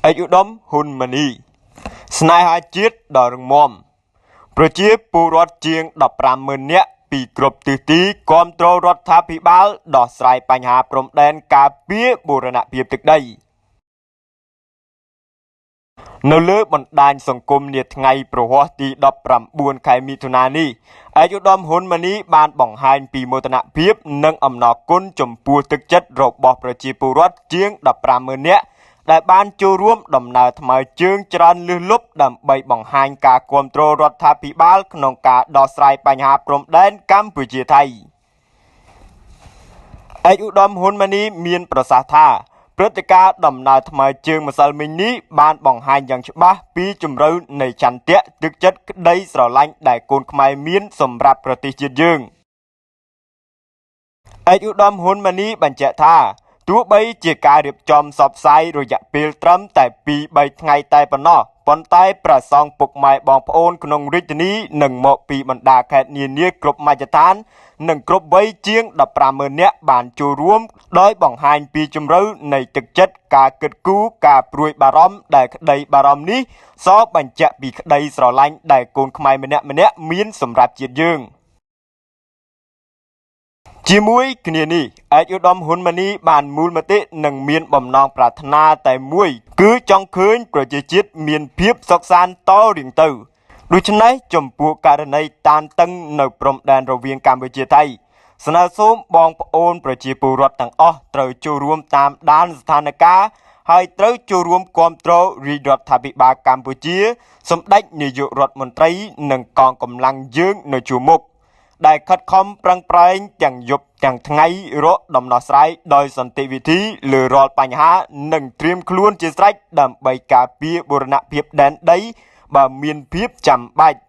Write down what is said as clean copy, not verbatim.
ឯកឧត្តមហ៊ុនម៉ាណីស្នេហាជាតិដ៏រឹងមាំប្រជាពលរដ្ឋជាង 15,000 នាក់ពីគ្រប់ទិសទីគាំទ្ររដ្ឋាភិបាលដោះស្រាយបញ្ហាព្រំដែនការពារបូរណភាពទឹកដីនៅលើបណ្ដាញសង្គមនាថ្ងៃប្រហ័សទី19ខែមិថុនានេះឯកឧត្តមហ៊ុនម៉ាណីបានបង្ហាញពីមោទនភាពនិងអំណរគុណចំពោះទឹកចិត្តរបស់ប្រជាពលរដ្ឋជាង 15,000 នាក់ដែលបានចូលរួមដំណើរថ្មើរជើងច្រើនលើសលប់ដើម្បីបង្ហាញការគាំទ្ររដ្ឋាភិបាលក្នុងការដោះស្រាយបញ្ហាព្រំដែនកម្ពុជាថៃឯកឧត្តមហ៊ុនម៉ាណីមានប្រសាសន៍ថាព្រឹត្តិការណ៍ដំណើរថ្មើរជើងម្សិលមិញនេះបានបង្ហាញយ៉ាងច្បាស់ពីជម្រៅនៃចន្ទៈទឹកចិត្តក្តីស្រឡាញ់ដែលកូនខ្មែរមានសម្រាប់ប្រទេសជាតិយើងឯកឧត្តមហ៊ុនម៉ាណីបញ្ជាក់ថាទោះបីជាការរៀបចំសពផ្សាយរយៈពេលត្រឹមតែ 2-3 ថ្ងៃតែប៉ុណ្ណោះប៉ុន្តែព្រះសង្ឃពុកម៉ែបងប្អូនក្នុងរាជធានីនិងមកពីបណ្ដាខេត្តនានាគ្រប់មជ្ឈដ្ឋាននិងគ្រប់វ័យជាង 15,000 នាក់បានចូលរួមដោយបង្ហាញពីជម្រៅនៃទឹកចិត្តការគិតគូរការព្រួយបារម្ភដែលក្តីបារម្ភនេះសបញ្ជាក់ពីក្តីស្រឡាញ់ដែលកូនខ្មែរម្នាក់ៗមានសម្រាប់ជាតិយើងជាមួយគ្នានេះឯកឧត្តមហ៊ុនម៉ាណីបានមូលមតិនិងមានបំណងប្រាថ្នាតែមួយគឺចង់ឃើញប្រជាជាតិមានភាពសុខសាន្តតរៀងទៅដូច្នេះចំពោះករណីតានតឹងនៅព្រំដែនរវាងកម្ពុជាថៃស្នើសូមបងប្អូនប្រជាពលរដ្ឋទាំងអស់ត្រូវចូលរួមតាមដានស្ថានភាពហើយត្រូវចូលរួមគាំទ្ររាជរដ្ឋាភិបាលកម្ពុជាសម្ដេចនាយករដ្ឋមន្ត្រីនិងកងកម្លាំងយើងនៅជួរមុខដែលខិតខំប្រឹងប្រែងទាំងយប់ទាំងថ្ងៃរកដំណោះស្រាយដោយសន្តិវិធីលើរាល់បញ្ហានិងត្រៀមខ្លួនជាស្រេចដើម្បីការពារបូរណភាពដែនដីបើមានភាពចាំបាច់